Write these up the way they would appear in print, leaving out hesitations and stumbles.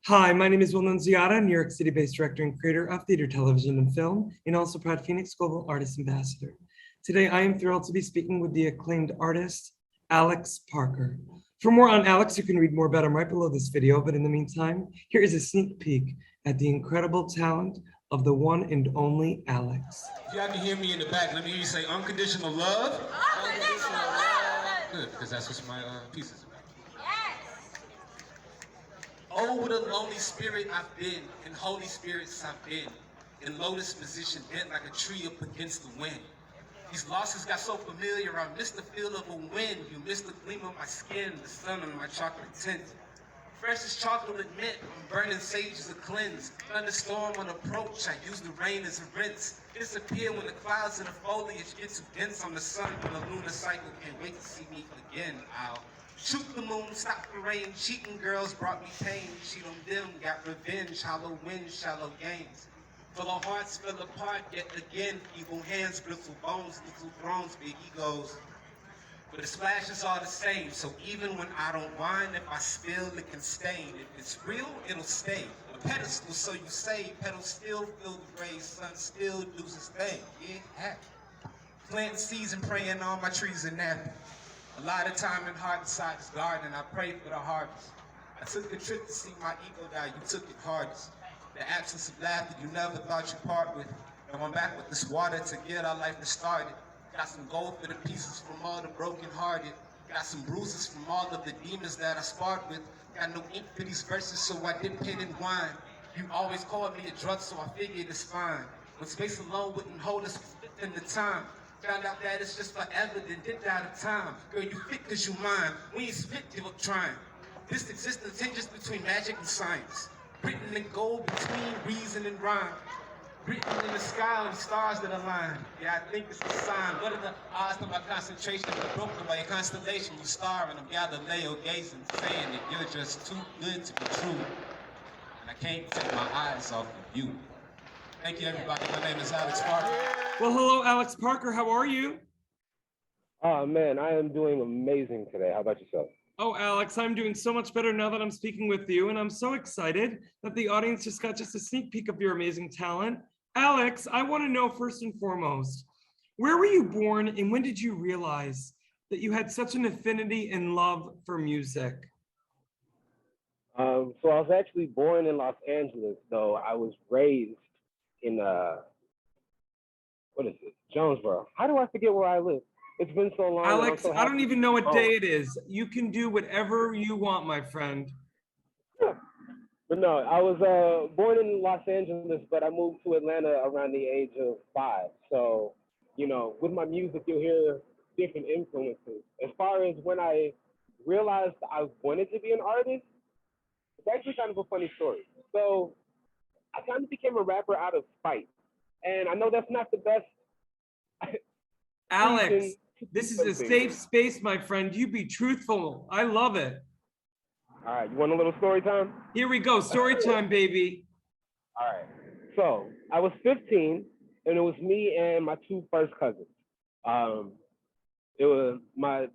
Hi, my name is Will Nunziata, New York City-based director and creator of theater, television, and film, and also proud FENIX Global Artist Ambassador. Today, I am thrilled to be speaking with the acclaimed artist, Alex Parker. For more on Alex, you can read more about him right below this video, but in the meantime, here is a sneak peek at the incredible talent of the one and only Alex. If y'all can hear me in the back, let me hear you say unconditional love. Unconditional love. Good, because that's what my piece is about. Oh, what a lonely spirit I've been, in holy spirits I've been, in lotus position, bent like a tree up against the wind. These losses got so familiar, I missed the feel of a wind. You missed the gleam of my skin, the sun on my chocolate tint. Fresh as chocolate mint, I'm burning sage as a cleanse. Thunderstorm on approach, I use the rain as a rinse. Disappear when the clouds and the foliage get too dense. I'm the sun when the lunar cycle, can't wait to see me again. I'll shoot the moon, stop the rain. Cheating girls brought me pain. Cheat on them, got revenge. Hollow winds, shallow games. Till our hearts fell apart yet again. Evil hands, brittle bones, little thrones, big egos. But the splashes are the same, so even when I don't whine, if I spill, it can stain. If it's real, it'll stay. A pedestal, so you say, petals still fill the gray, sun still does its thing. Yeah, happy. Planting seeds and praying all my trees are nappy. A lot of time and heart inside this garden, I pray for the harvest. I took the trip to see my ego die, you took it hardest. The absence of laughter you never thought you'd part with. Now I'm back with this water to get our life started. Got some gold for the pieces from all the broken hearted. Got some bruises from all of the demons that I sparred with. Got no ink for these verses, so I did pen and wine. You always called me a drug, so I figured it's fine. When space alone wouldn't hold us in the time. Found out that it's just forever, then dipped out of time. Girl, you fit cause you mine. We ain't spit, give up trying. This existence hinges between magic and science. Written in gold between reason and rhyme. Written in the sky on the stars that align. Yeah, I think it's a sign. What are the odds of my concentration? I broke by a constellation. You starring, I'm Galileo gazing, saying that you're just too good to be true. And I can't take my eyes off of you. Thank you, everybody. My name is Alex Parker. Well, hello, Alex Parker. How are you? Oh man, I am doing amazing today. How about yourself? Oh, Alex, I'm doing so much better now that I'm speaking with you, and I'm so excited that the audience just got just a sneak peek of your amazing talent. Alex, I want to know first and foremost, where were you born and when did you realize that you had such an affinity and love for music? So I was actually born in Los Angeles, though I was raised in what is it? Jonesboro. How do I forget where I live? It's been so long. Alex, so I don't even know what day it is. You can do whatever you want, my friend. Yeah. But no, I was born in Los Angeles, but I moved to Atlanta around the age of 5. So, you know, with my music, you'll hear different influences. As far as when I realized I wanted to be an artist, it's actually kind of a funny story. So I kind of became a rapper out of spite. And I know that's not the best. Alex, this is a safe space, my friend. You be truthful. I love it. All right, you want a little story time? Here we go, story time, baby. All right, so I was 15, and it was me and my 2 first cousins. It was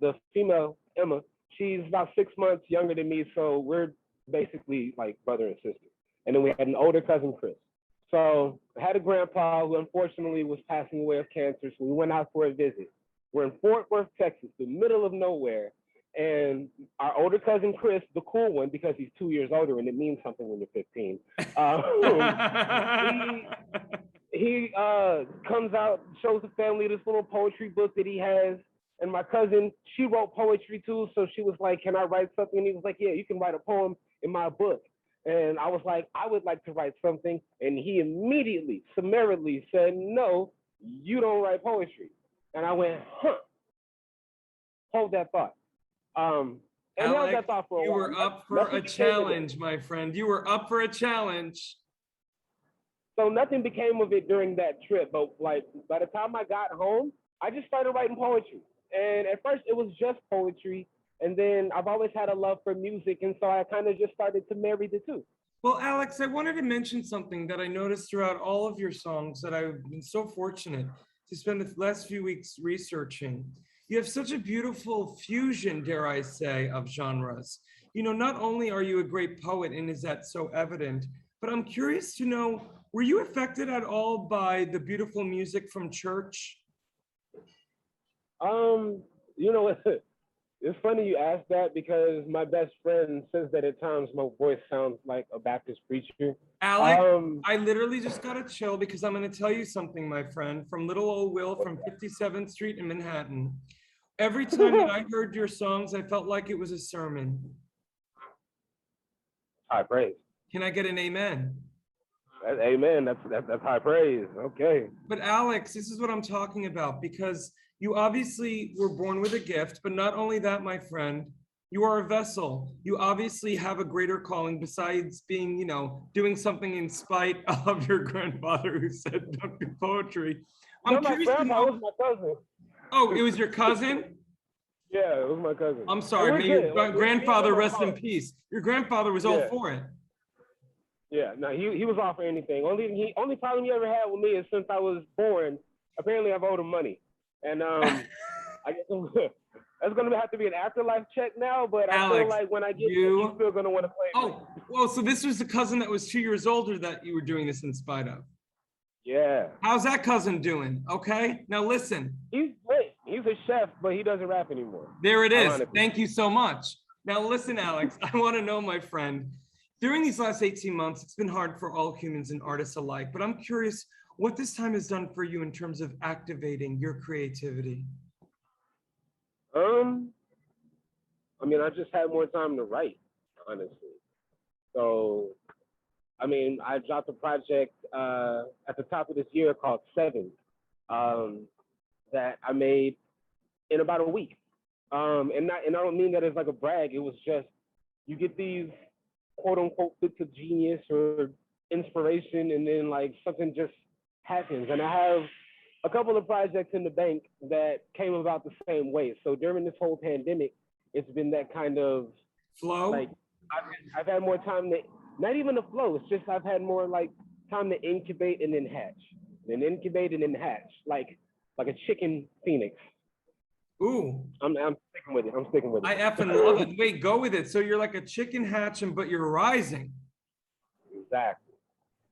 the female, Emma. She's about 6 months younger than me, so we're basically like brother and sister. And then we had an older cousin, Chris. So I had a grandpa who unfortunately was passing away of cancer, so we went out for a visit. We're in Fort Worth, Texas, the middle of nowhere. And our older cousin, Chris, the cool one, because he's 2 years older and it means something when you're 15, he comes out, shows the family this little poetry book that he has. And my cousin, she wrote poetry too. So she was like, can I write something? And he was like, yeah, you can write a poem in my book. And I was like, I would like to write something. And he immediately, summarily said, no, you don't write poetry. And I went, huh, hold that thought. And Alex, held that thought for a while. You were up for a challenge, my friend. You were up for a challenge. So nothing became of it during that trip. But like by the time I got home, I just started writing poetry. And at first it was just poetry. And then I've always had a love for music. And so I kind of just started to marry the two. Well, Alex, I wanted to mention something that I noticed throughout all of your songs that I've been so fortunate to spend the last few weeks researching. You have such a beautiful fusion, dare I say, of genres. You know, not only are you a great poet, and is that so evident, but I'm curious to know, were you affected at all by the beautiful music from church? You know, it's funny you ask that because my best friend says that at times my voice sounds like a Baptist preacher. Alex, I literally just got to chill because I'm going to tell you something, my friend, from little old Will from 57th Street in Manhattan. Every time that I heard your songs, I felt like it was a sermon. High praise. Can I get an amen? Amen. That's high praise. Okay. But Alex, this is what I'm talking about, because you obviously were born with a gift, but not only that, my friend, you are a vessel. You obviously have a greater calling besides being, you know, doing something in spite of your grandfather who said don't do poetry. No, my grandpa was my cousin. Oh, it was your cousin? Yeah, it was my cousin. I'm sorry, may your grandfather rest in peace. Your grandfather was all for it. Yeah, no, he was all for anything. Only problem he ever had with me is since I was born, apparently I've owed him money. And I guess that's gonna have to be an afterlife check now, but I feel like when I get there, he's still gonna want to play. Oh, well, so this was the cousin that was 2 years older that you were doing this in spite of. Yeah. How's that cousin doing? Okay, now listen. He's great. He's a chef, but he doesn't rap anymore. There it is. Thank you so much. Now listen, Alex, I want to know, my friend, during these last 18 months, it's been hard for all humans and artists alike, but I'm curious what this time has done for you in terms of activating your creativity. I mean, I just had more time to write, honestly. So, I mean, I dropped a project at the top of this year called Seven that I made in about a week. And I don't mean that as like a brag. It was just, you get these quote unquote fits of genius or inspiration, and then like something just happens. And I have a couple of projects in the bank that came about the same way. So during this whole pandemic, it's been that kind of flow. Like I've had more time to, not even a flow. It's just I've had more like time to incubate and then hatch, then incubate and then hatch, like a chicken phoenix. Ooh. I'm sticking with it. I'm sticking with it. I effing love it. Wait, go with it. So you're like a chicken hatching, but you're rising. Exactly.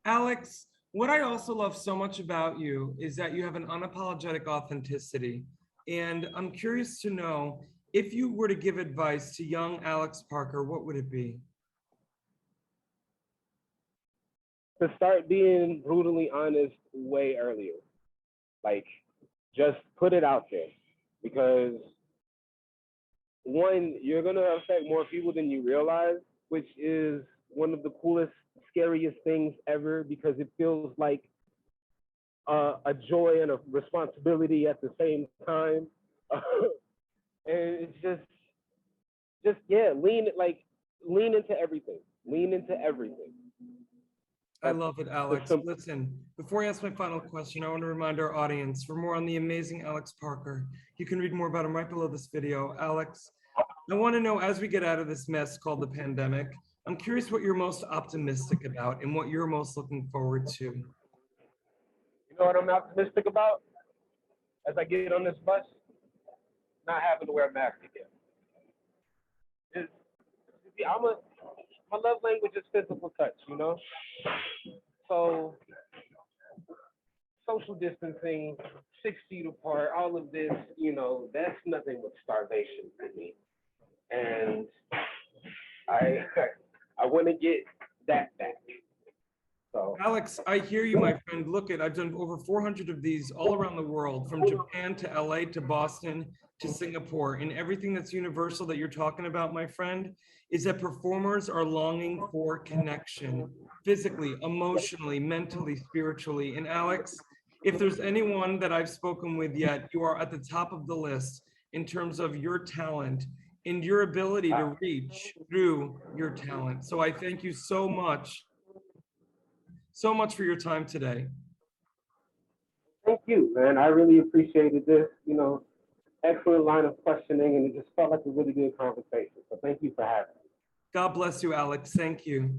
Alex, what I also love so much about you is that you have an unapologetic authenticity. And I'm curious to know, if you were to give advice to young Alex Parker, what would it be? To start being brutally honest way earlier. Like, just put it out there. Because one, you're gonna affect more people than you realize, which is one of the coolest, scariest things ever, because it feels like a joy and a responsibility at the same time. And it's just yeah, lean into everything. Lean into everything. I love it, Alex. Listen, before I ask my final question, I want to remind our audience, for more on the amazing Alex Parker, you can read more about him right below this video. Alex, I want to know, as we get out of this mess called the pandemic, I'm curious what you're most optimistic about and what you're most looking forward to. You know what I'm optimistic about? As I get on this bus, not having to wear a mask again. My love language is physical touch, you know? So social distancing, 6 feet apart, all of this, you know, that's nothing but starvation for me. And I want to get that back. So Alex, I hear you, my friend. Look, I've done over 400 of these all around the world, from Japan to LA to Boston to Singapore. And everything that's universal that you're talking about, my friend, is that performers are longing for connection, physically, emotionally, mentally, spiritually. And Alex, if there's anyone that I've spoken with yet, you are at the top of the list in terms of your talent and your ability to reach through your talent. So I thank you so much for your time today. Thank you, man. I really appreciated this, you know, excellent line of questioning, and it just felt like a really good conversation. So thank you for having me. God bless you, Alex. Thank you.